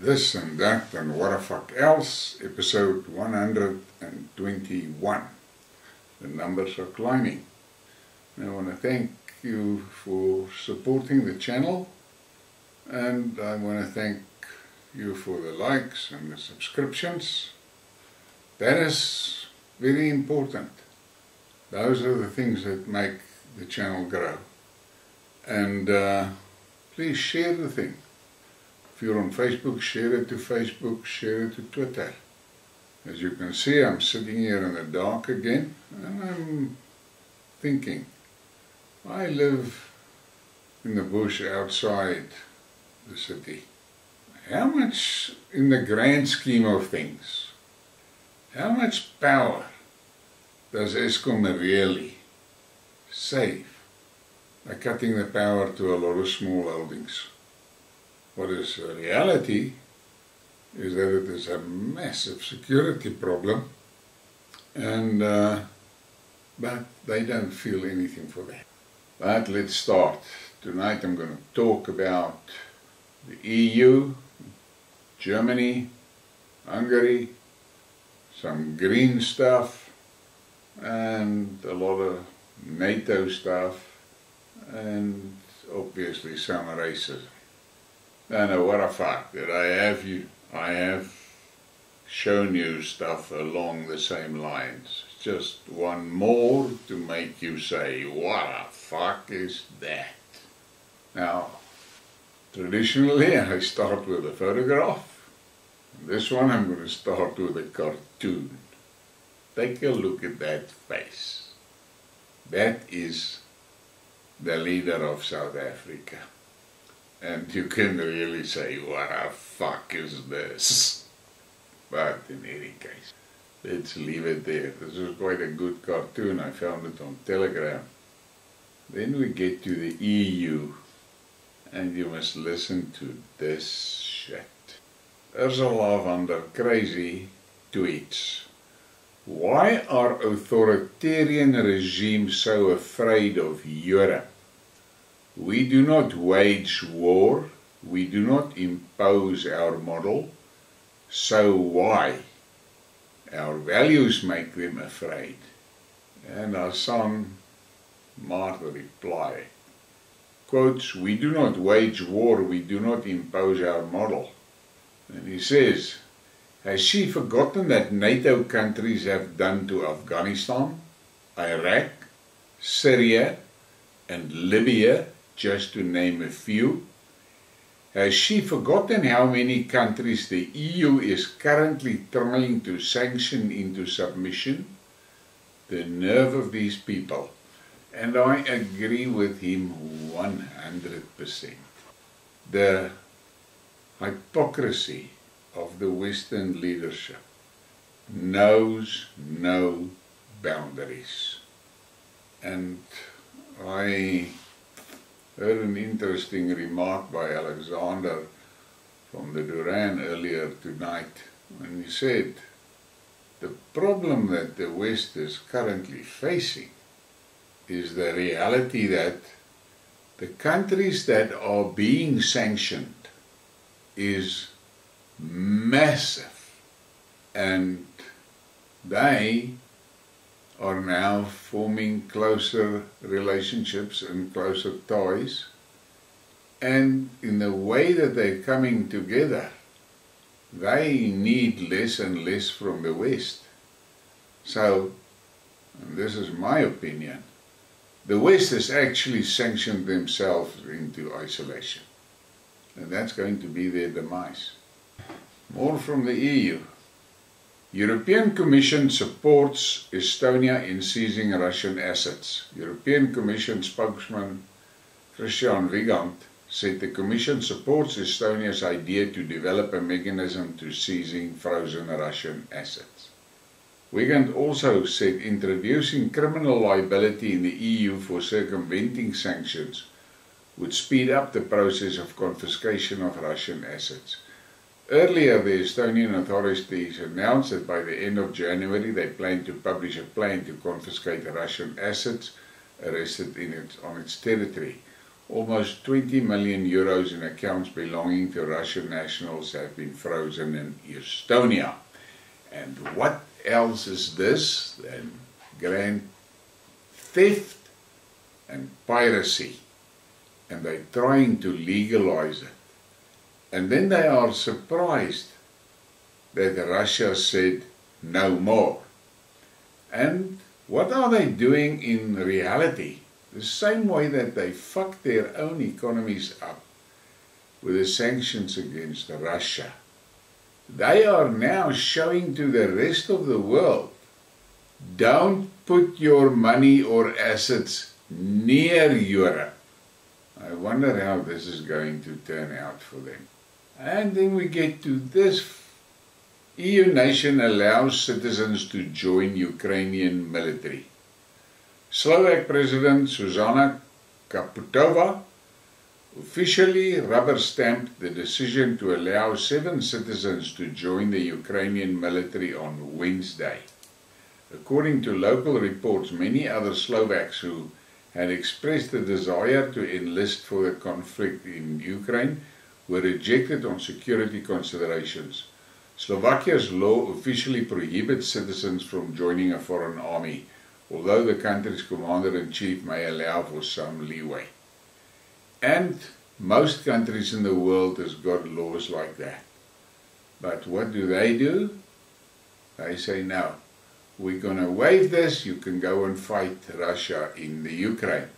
This and that and what the fuck else, episode 121. The numbers are climbing. And I want to thank you for supporting the channel, and I want to thank you for the likes and the subscriptions. That is very important. Those are the things that make the channel grow. And please share the thing. If you're on Facebook, share it to Facebook, share it to Twitter. As you can see, I'm sitting here in the dark again, and I'm thinking, I live in the bush outside the city. How much, in the grand scheme of things, how much power does Eskom really save by cutting the power to a lot of small holdings? What is the reality is that it is a massive security problem, and but they don't feel anything for that. But let's start. Tonight I'm going to talk about the EU, Germany, Hungary, some green stuff, and a lot of NATO stuff, and obviously some racism. And what a fuck that I have shown you stuff along the same lines. Just one more to make you say, what the fuck is that? Now, traditionally I start with a photograph. This one I'm going to start with a cartoon. Take a look at that face. That is the leader of South Africa. And you can really say, what the fuck is this? But in any case, let's leave it there. This is quite a good cartoon. I found it on Telegram. Then we get to the EU, and you must listen to this shit. Ursula von der Crazy tweets, why are authoritarian regimes so afraid of Europe? We do not wage war, we do not impose our model, so why? Our values make them afraid. And our son Martha replied, quotes, we do not wage war, we do not impose our model. And he says, has she forgotten that NATO countries have done to Afghanistan, Iraq, Syria, and Libya, just to name a few? Has she forgotten how many countries the EU is currently trying to sanction into submission? The nerve of these people. And I agree with him 100%. The hypocrisy of the Western leadership knows no boundaries. And I heard an interesting remark by Alexander from the Duran earlier tonight, when he said, the problem that the West is currently facing is the reality that the countries that are being sanctioned is massive, and they are now forming closer relationships and closer ties, and in the way that they're coming together, they need less and less from the West. So, and this is my opinion, the West has actually sanctioned themselves into isolation, and that's going to be their demise. More from the EU. European Commission supports Estonia in seizing Russian assets. European Commission spokesman Christian Wiegand said the Commission supports Estonia's idea to develop a mechanism to seizing frozen Russian assets. Wiegand also said introducing criminal liability in the EU for circumventing sanctions would speed up the process of confiscation of Russian assets. Earlier, the Estonian authorities announced that by the end of January they plan to publish a plan to confiscate Russian assets arrested on its territory. almost 20 million euros in accounts belonging to Russian nationals have been frozen in Estonia. And what else is this than grand theft and piracy? And they're trying to legalize it. And then they are surprised that Russia said no more. And what are they doing in reality? The same way that they fucked their own economies up with the sanctions against Russia. They are now showing to the rest of the world, don't put your money or assets near Europe. I wonder how this is going to turn out for them. And then we get to this. EU nation allows citizens to join Ukrainian military. Slovak President Zuzana Kaputova officially rubber-stamped the decision to allow 7 citizens to join the Ukrainian military on Wednesday. According to local reports, many other Slovaks who had expressed the desire to enlist for the conflict in Ukraine were rejected on security considerations. Slovakia's law officially prohibits citizens from joining a foreign army, although the country's commander-in-chief may allow for some leeway. And most countries in the world has got laws like that. But what do? They say, no, we're going to waive this, you can go and fight Russia in the Ukraine.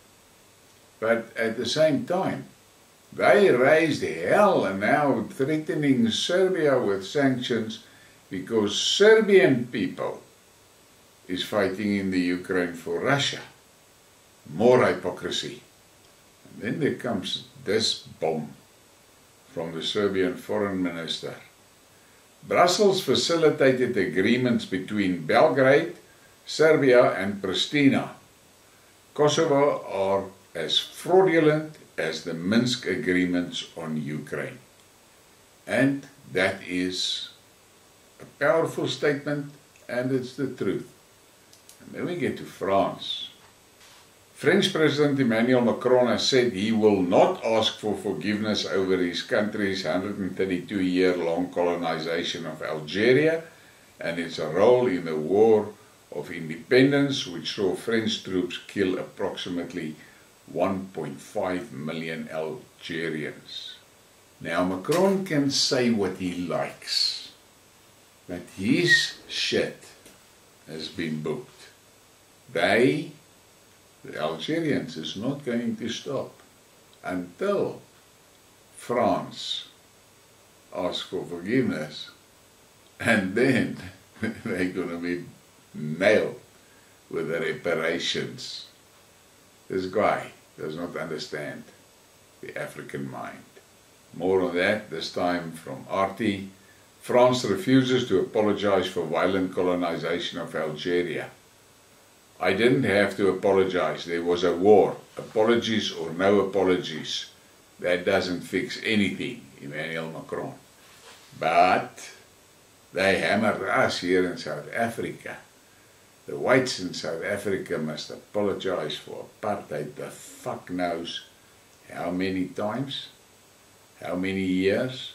But at the same time, they raised hell and now threatening Serbia with sanctions because Serbian people is fighting in the Ukraine for Russia. More hypocrisy. And then there comes this bomb from the Serbian foreign minister. Brussels facilitated agreements between Belgrade, Serbia and Pristina. Kosovo are as fraudulent as the Minsk agreements on Ukraine. And that is a powerful statement, and it's the truth. And then we get to France. French President Emmanuel Macron has said he will not ask for forgiveness over his country's 132-year-long colonization of Algeria and its role in the War of Independence, which saw French troops kill approximately 1.5 million Algerians. Now Macron can say what he likes, but his shit has been booked. The Algerians, is not going to stop until France asks for forgiveness, and then they're going to be nailed with the reparations. This guy does not understand the African mind. More on that, this time from RT. France refuses to apologize for violent colonization of Algeria. I didn't have to apologize. There was a war. Apologies or no apologies, that doesn't fix anything, Emmanuel Macron. But they hammer us here in South Africa. The whites in South Africa must apologize for apartheid. The fuck knows how many times, how many years.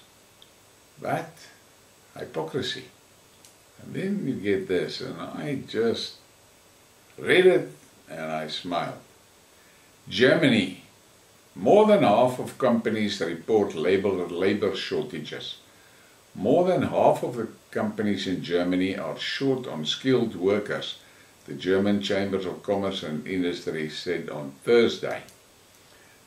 But hypocrisy. And then you get this, and I just read it and I smiled. Germany. More than half of companies report labor shortages. More than half of the companies in Germany are short on skilled workers, the German Chambers of Commerce and Industry said on Thursday.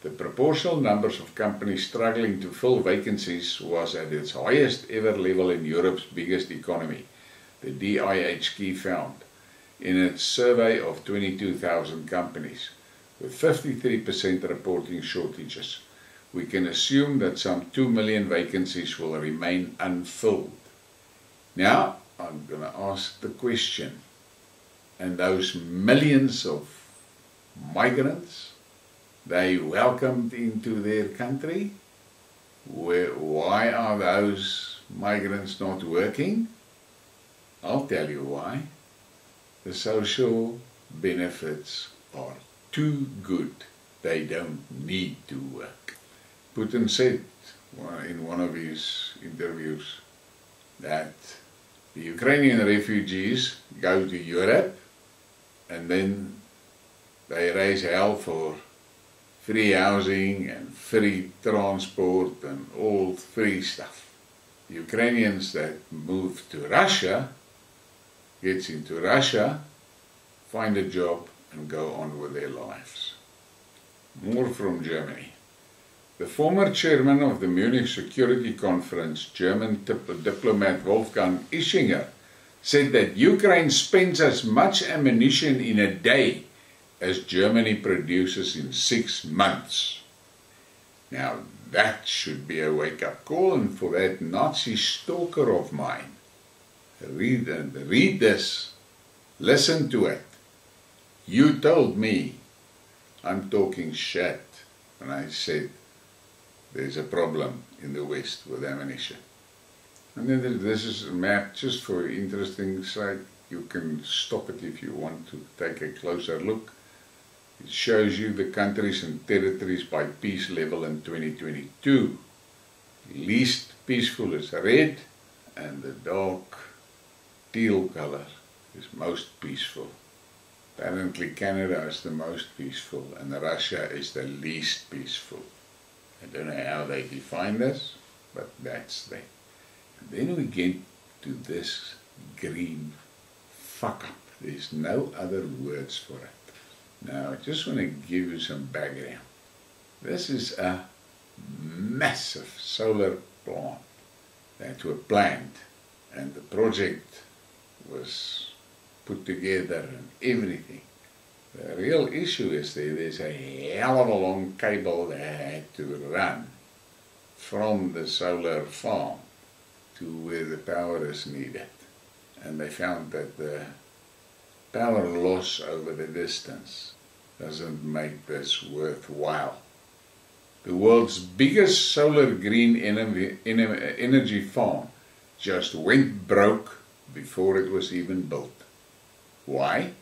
The proportional numbers of companies struggling to fill vacancies was at its highest ever level in Europe's biggest economy, the DIHK found, in its survey of 22,000 companies, with 53% reporting shortages. We can assume that some 2 million vacancies will remain unfilled. Now, I'm going to ask the question, and those millions of migrants they welcomed into their country, why are those migrants not working? I'll tell you why. The social benefits are too good they don't need to work. Putin said in one of his interviews that the Ukrainian refugees go to Europe and then they raise hell for free housing and free transport and all free stuff. The Ukrainians that move to Russia, gets into Russia, find a job and go on with their lives. More from Germany. The former chairman of the Munich Security Conference, German diplomat Wolfgang Ischinger, said that Ukraine spends as much ammunition in a day as Germany produces in 6 months. Now that should be a wake-up call, and for that Nazi stalker of mine, read this, listen to it. You told me I'm talking shit when I said there's a problem in the West with ammunition. And then this is a map just for interesting sake. You can stop it if you want to take a closer look. It shows you the countries and territories by peace level in 2022. Least peaceful is red, and the dark teal color is most peaceful. Apparently Canada is the most peaceful and Russia is the least peaceful. I don't know how they define this, but that's that. And then we get to this green fuck up. There's no other words for it. Now I just want to give you some background. This is a massive solar plant that were planned, and the project was put together and everything. The real issue is there's a hell of a long cable that had to run from the solar farm to where the power is needed. And they found that the power loss over the distance doesn't make this worthwhile. The world's biggest solar green energy farm just went broke before it was even built. Why?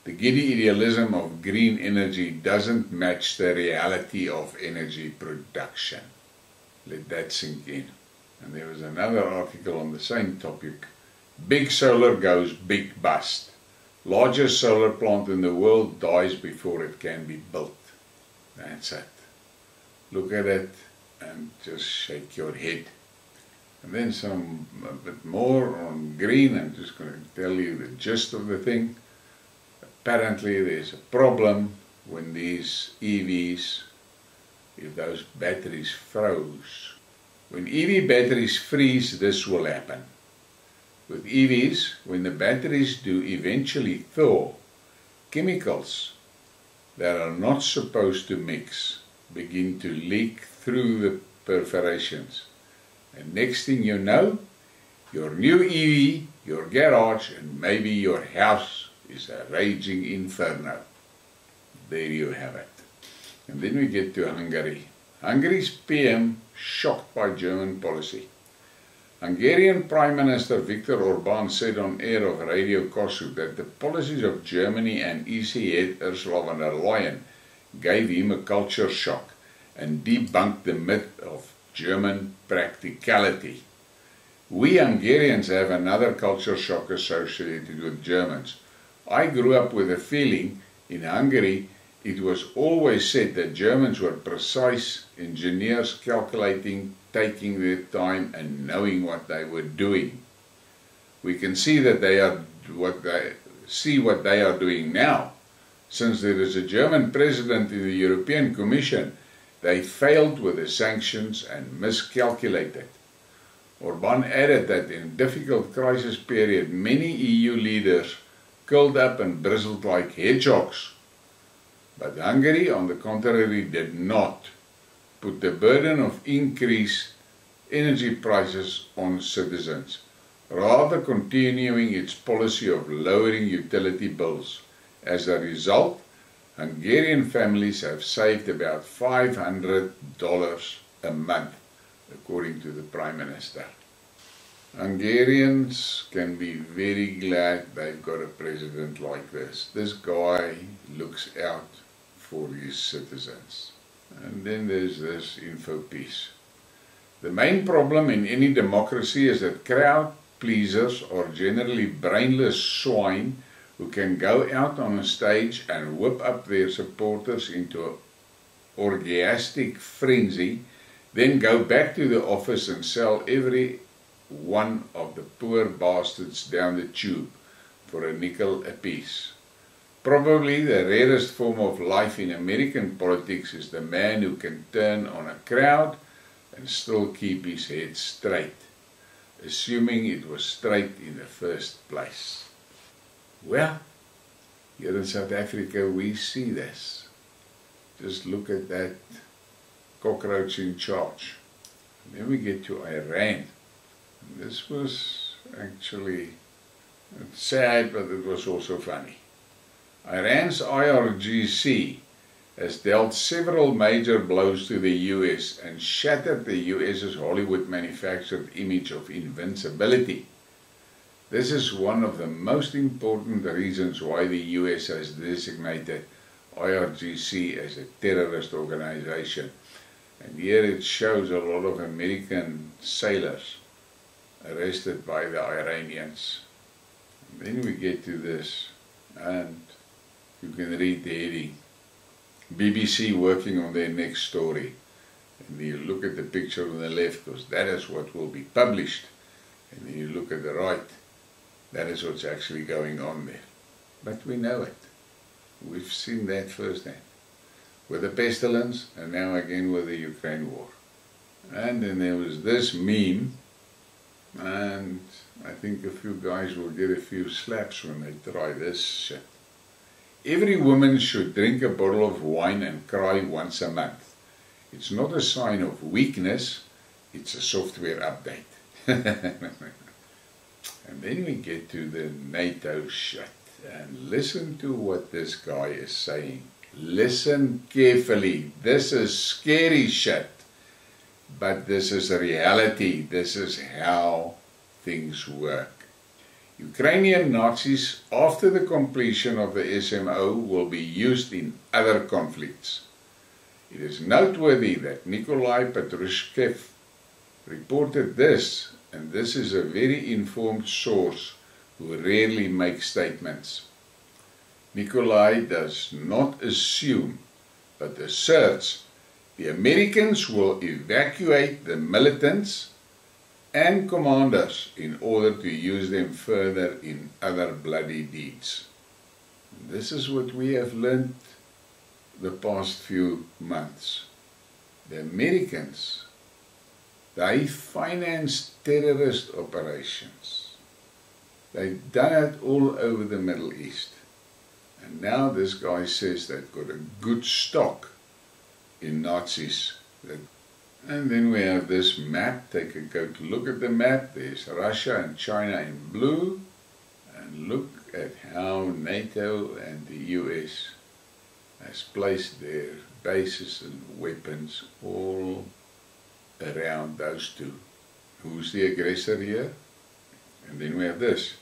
The giddy idealism of green energy doesn't match the reality of energy production. Let that sink in. And there was another article on the same topic. Big solar goes big bust. Largest solar plant in the world dies before it can be built. That's it. Look at it and just shake your head. And then a bit more on green. I'm just going to tell you the gist of the thing. Apparently there's a problem when these EVs, if those batteries froze. When EV batteries freeze, this will happen. With EVs, when the batteries do eventually thaw, chemicals that are not supposed to mix begin to leak through the perforations. And next thing you know, your new EV, your garage, and maybe your house is a raging inferno. There you have it. And then we get to Hungary. Hungary's PM shocked by German policy. Hungarian Prime Minister Viktor Orbán said on air of Radio Kossuth that the policies of Germany and EC head Ursula von der Leyen gave him a culture shock and debunked the myth of German practicality. We Hungarians have another culture shock associated with Germans. I grew up with a feeling in Hungary it was always said that Germans were precise engineers, calculating, taking their time and knowing what they were doing. We can see that what they are doing now. Since there is a German president in the European Commission, they failed with the sanctions and miscalculated. Orbán added that in a difficult crisis period, many EU leaders curled up and bristled like hedgehogs. But Hungary, on the contrary, did not put the burden of increased energy prices on citizens, rather continuing its policy of lowering utility bills. As a result, Hungarian families have saved about $500 a month, according to the Prime Minister. Hungarians can be very glad they've got a president like this. This guy looks out for his citizens. And then there's this info piece. The main problem in any democracy is that crowd pleasers are generally brainless swine who can go out on a stage and whip up their supporters into an orgiastic frenzy, then go back to the office and sell every one of the poor bastards down the tube for a nickel apiece. Probably the rarest form of life in American politics is the man who can turn on a crowd and still keep his head straight, assuming it was straight in the first place. Well, here in South Africa we see this. Just look at that cockroach in charge. And then we get to Iran. And this was actually sad, but it was also funny. Iran's IRGC has dealt several major blows to the US and shattered the US's Hollywood-manufactured image of invincibility. This is one of the most important reasons why the US has designated IRGC as a terrorist organization. And here it shows a lot of American sailors arrested by the Iranians. And then we get to this, and you can read the heading. BBC working on their next story. And then you look at the picture on the left, because that is what will be published. And then you look at the right, that is what's actually going on there. But we know it. We've seen that firsthand. With the pestilence, and now again with the Ukraine war. And then there was this meme, and I think a few guys will get a few slaps when they try this shit. Every woman should drink a bottle of wine and cry once a month. It's not a sign of weakness, it's a software update. And then we get to the NATO shit. And listen to what this guy is saying. Listen carefully. This is scary shit. But this is reality. This is how things work. Ukrainian Nazis, after the completion of the SMO, will be used in other conflicts. It is noteworthy that Nikolai Petrushkev reported this, and this is a very informed source who rarely makes statements. Nikolai does not assume, but asserts the Americans will evacuate the militants and commanders in order to use them further in other bloody deeds. This is what we have learned the past few months. The Americans, they financed terrorist operations. They've done it all over the Middle East. And now this guy says they've got a good stock in Nazis. And then we have this map. Take a go to look at the map. There's Russia and China in blue. And look at how NATO and the US has placed their bases and weapons all around those two. Who's the aggressor here? And then we have this.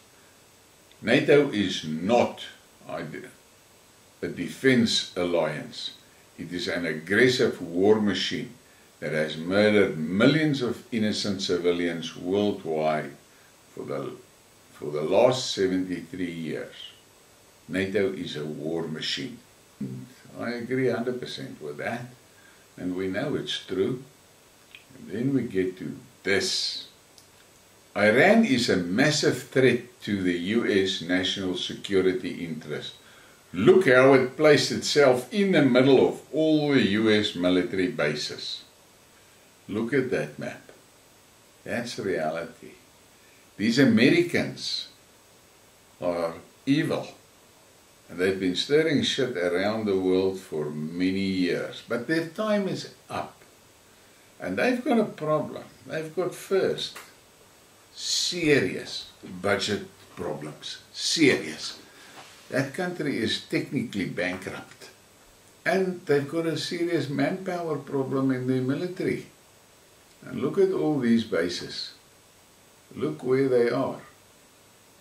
NATO is not a defense alliance. It is an aggressive war machine that has murdered millions of innocent civilians worldwide for the last 73 years. NATO is a war machine. I agree 100% with that, and we know it's true. And then we get to this. Iran is a massive threat to the US national security interest. Look how it placed itself in the middle of all the US military bases. Look at that map. That's reality. These Americans are evil. And they've been stirring shit around the world for many years. But their time is up. And they've got a problem. They've got first serious budget problems. Serious. That country is technically bankrupt. And they've got a serious manpower problem in their military. And look at all these bases. Look where they are.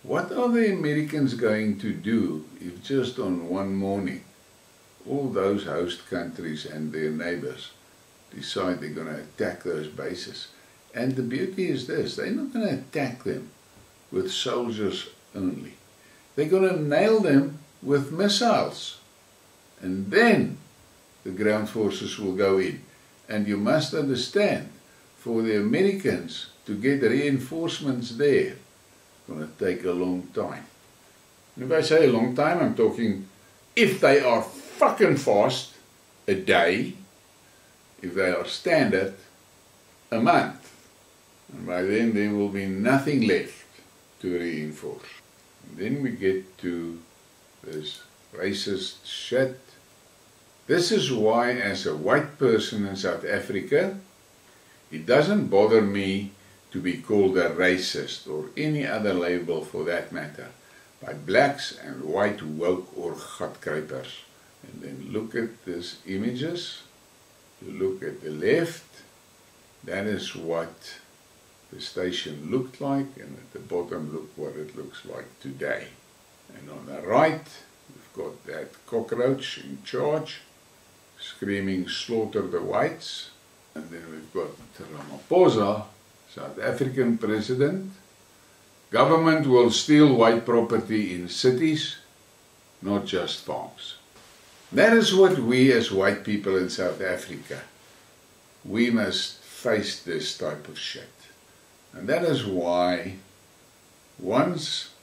What are the Americans going to do if just on one morning all those host countries and their neighbors decide they're going to attack those bases. And the beauty is this, they're not going to attack them with soldiers only. They're going to nail them with missiles. And then the ground forces will go in. And you must understand, for the Americans to get reinforcements there, it's going to take a long time. And if I say a long time, I'm talking, if they are fucking fast, a day. If they are standard, a month. And by then there will be nothing left to reinforce. And then we get to this racist shit. This is why, as a white person in South Africa, it doesn't bother me to be called a racist or any other label for that matter by blacks and white woke or gatkruipers. And then look at these images, you look at the left, that is what the station looked like, and at the bottom look what it looks like today. And on the right, we've got that cockroach in charge, screaming slaughter the whites. And then we've got Ramaphosa, South African president. Government will steal white property in cities, not just farms. That is what we as white people in South Africa, we must face this type of shit. And that is why once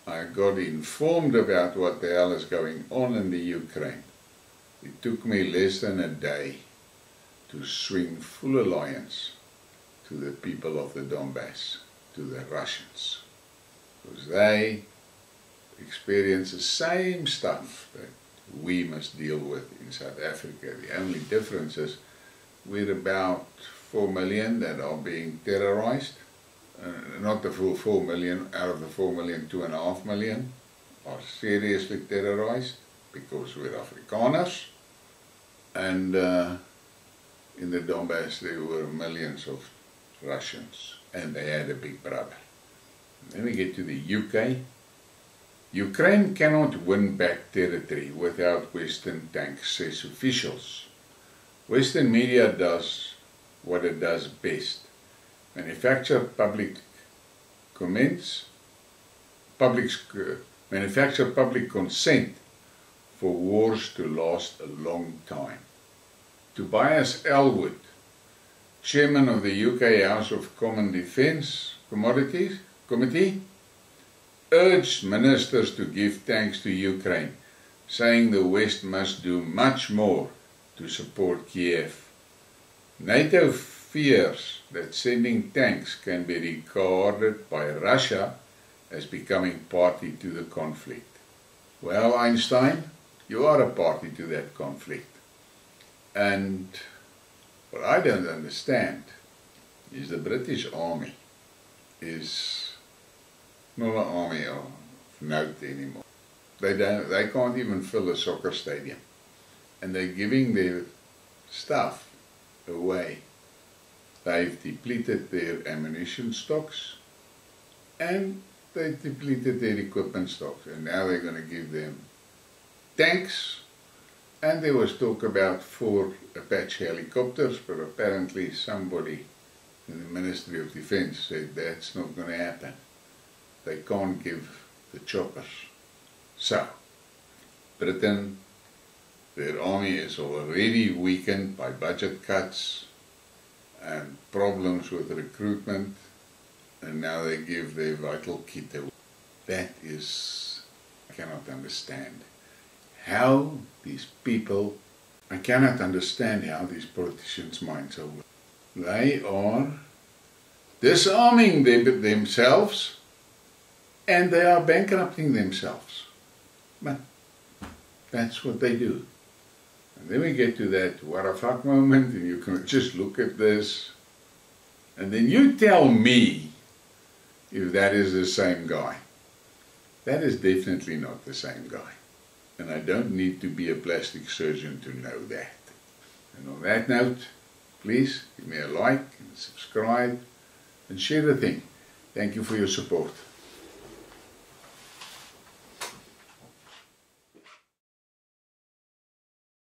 I got informed about what the hell is going on in the Ukraine, it took me less than a day to swing full alliance to the people of the Donbass, to the Russians, because they experience the same stuff that we must deal with in South Africa. The only difference is we're about 4 million that are being terrorized. Not the full 4 million, out of the 4 million, 2.5 million are seriously terrorized because we're Afrikaners. And in the Donbass there were millions of Russians, and they had a big brother. Then we get to the UK. Ukraine cannot win back territory without Western tanks, says officials. Western media does what it does best. Manufacture public consent for wars to last a long time. Tobias Elwood, chairman of the UK House of Common Defence Committee, urged ministers to give tanks to Ukraine, saying the West must do much more to support Kiev. NATO fears that sending tanks can be regarded by Russia as becoming party to the conflict. Well, Einstein, you are a party to that conflict. And what I don't understand is the British Army is not an army of note anymore. They can't even fill a soccer stadium. And they're giving their stuff away. They've depleted their ammunition stocks and they've depleted their equipment stocks. And now they're going to give them tanks. And there was talk about 4 Apache helicopters, but apparently somebody in the Ministry of Defence said that's not going to happen. They can't give the choppers. So, Britain, their army is already weakened by budget cuts and problems with recruitment, and now they give their vital kit away. That is, I cannot understand how these people, I cannot understand how these politicians' minds are working. They are disarming themselves and they are bankrupting themselves. But that's what they do. And then we get to that what a fuck moment, and you can just look at this, and then you tell me if that is the same guy. That is definitely not the same guy. And I don't need to be a plastic surgeon to know that. And on that note, please give me a like and subscribe and share the thing. Thank you for your support.